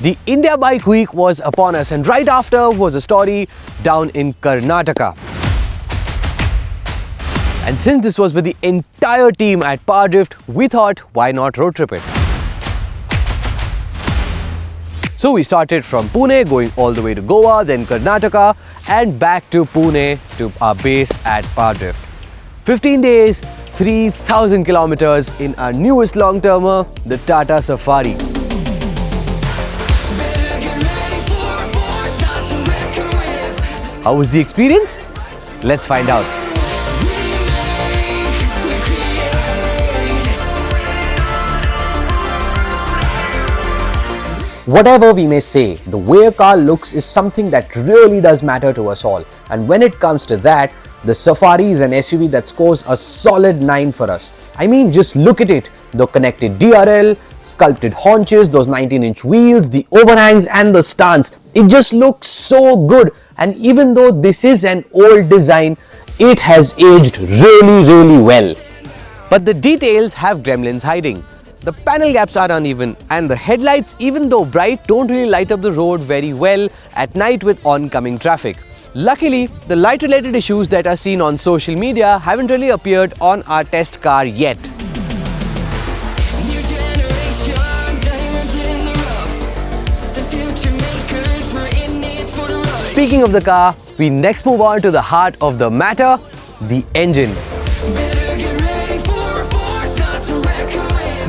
The India Bike Week was upon us, and right after was a story down in Karnataka. And since this was with the entire team at PowerDrift, we thought, why not road trip it? So we started from Pune, going all the way to Goa, then Karnataka, and back to Pune to our base at PowerDrift. 15 days, 3,000 kilometers in our newest long-termer, the Tata Safari. How was the experience? Let's find out. Whatever we may say, the way a car looks is something that really does matter to us all. And when it comes to that, the Safari is an SUV that scores a solid 9 for us. I mean, just look at it. The connected DRL, sculpted haunches, those 19-inch wheels, the overhangs and the stance. It just looks so good. And even though this is an old design, it has aged really well. But the details have gremlins hiding. The panel gaps are uneven, and the headlights, even though bright, don't really light up the road very well at night with oncoming traffic. Luckily, the light-related issues that are seen on social media haven't really appeared on our test car yet. Speaking of the car, we next move on to the heart of the matter, the engine.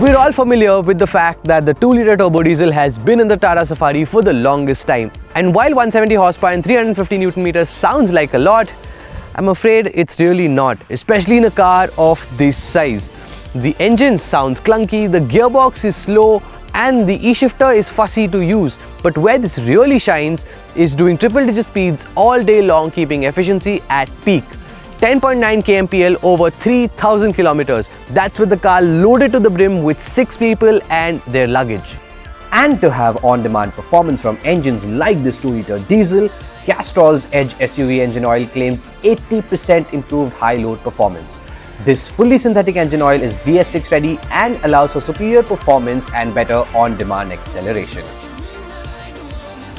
We're all familiar with the fact that the 2-litre turbo diesel has been in the Tata Safari for the longest time. And while 170 horsepower and 350 Newton meters sounds like a lot, I'm afraid it's really not, especially in a car of this size. The engine sounds clunky, the gearbox is slow, and the e-shifter is fussy to use. But where this really shines is doing triple-digit speeds all day long, keeping efficiency at peak. 10.9 kmpl over 3,000 kilometers. That's with the car loaded to the brim with 6 people and their luggage. And to have on-demand performance from engines like this 2-litre diesel, Castrol's Edge SUV engine oil claims 80% improved high load performance. This fully synthetic engine oil is BS6 ready and allows for superior performance and better on-demand acceleration.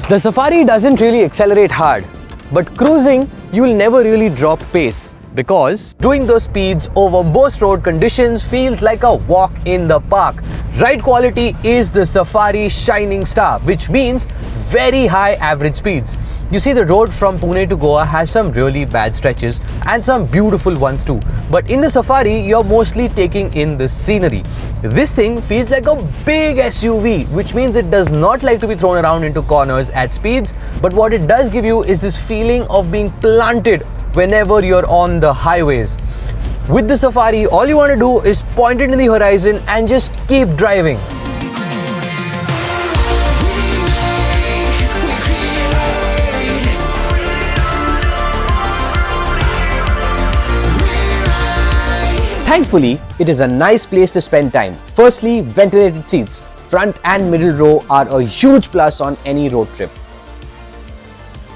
The Safari doesn't really accelerate hard, but cruising, you will never really drop pace, because doing those speeds over most road conditions feels like a walk in the park. Ride quality is the Safari's shining star, which means very high average speeds. You see, the road from Pune to Goa has some really bad stretches and some beautiful ones too. But in the Safari, you're mostly taking in the scenery. This thing feels like a big SUV, which means it does not like to be thrown around into corners at speeds. But what it does give you is this feeling of being planted whenever you're on the highways. With the Safari, all you want to do is point it in the horizon and just keep driving. Thankfully, it is a nice place to spend time. Firstly, ventilated seats. Front and middle row are a huge plus on any road trip.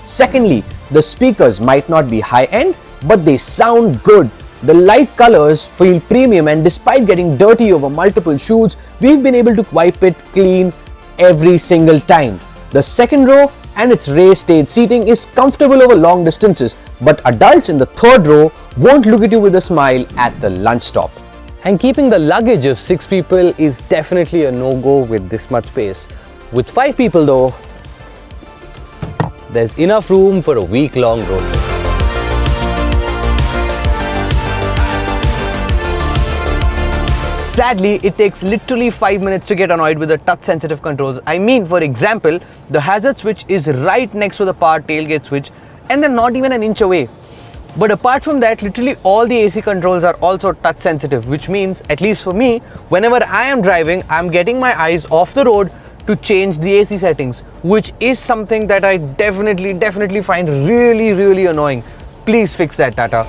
Secondly, the speakers might not be high-end, but they sound good. The light colors feel premium, and despite getting dirty over multiple shoots, we've been able to wipe it clean every single time. The second row and its raised-stage seating is comfortable over long distances, but adults in the third row won't look at you with a smile at the lunch stop. And keeping the luggage of 6 people is definitely a no-go with this much space. With 5 people though, there's enough room for a week-long road trip. Sadly, it takes literally 5 minutes to get annoyed with the touch-sensitive controls. I mean, for example, the hazard switch is right next to the power tailgate switch, and they're not even an inch away. But apart from that, literally all the AC controls are also touch sensitive, which means, at least for me, whenever I am driving, I'm getting my eyes off the road to change the AC settings, which is something that I definitely find really annoying. Please fix that, Tata.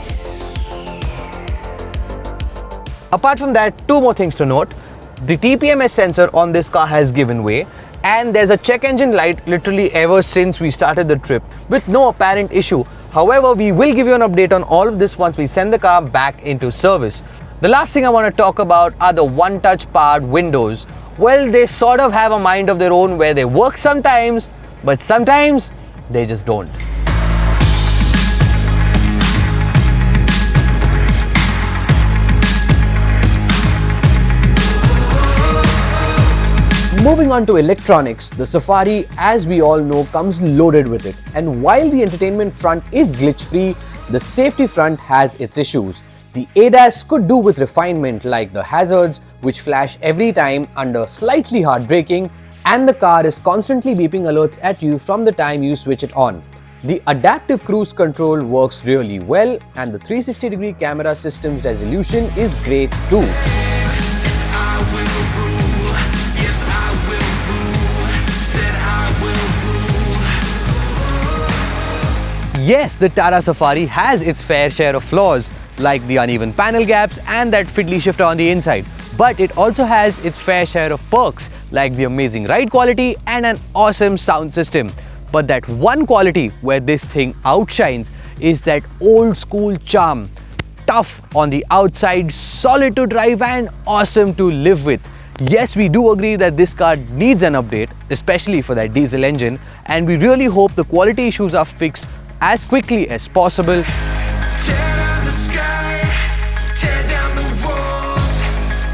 Apart from that, 2 more things to note. The TPMS sensor on this car has given way, and there's a check engine light literally ever since we started the trip with no apparent issue. However, we will give you an update on all of this once we send the car back into service. The last thing I want to talk about are the one-touch powered windows. well, they sort of have a mind of their own where they work sometimes, but sometimes they just don't. Moving on to electronics, the Safari, as we all know, comes loaded with it. And while the entertainment front is glitch-free, the safety front has its issues. The ADAS could do with refinement, like the hazards, which flash every time under slightly hard braking, and the car is constantly beeping alerts at you from the time you switch it on. The adaptive cruise control works really well, and the 360-degree camera system's resolution is great too. Yes, the Tata Safari has its fair share of flaws, like the uneven panel gaps and that fiddly shifter on the inside. But it also has its fair share of perks, like the amazing ride quality and an awesome sound system. But that one quality where this thing outshines is that old school charm. Tough on the outside, solid to drive and awesome to live with. Yes, we do agree that this car needs an update, especially for that diesel engine, and we really hope the quality issues are fixed as quickly as possible. Tear down the sky, tear down the walls.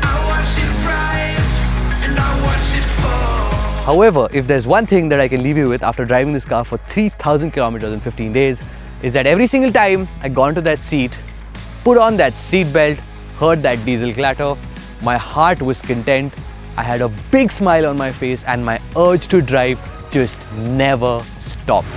I watched it rise and I watched it fall. However, if there's one thing that I can leave you with after driving this car for 3,000 kilometers in 15 days, is that every single time I got into that seat, put on that seat belt, heard that diesel clatter, my heart was content, I had a big smile on my face, and my urge to drive just never stopped.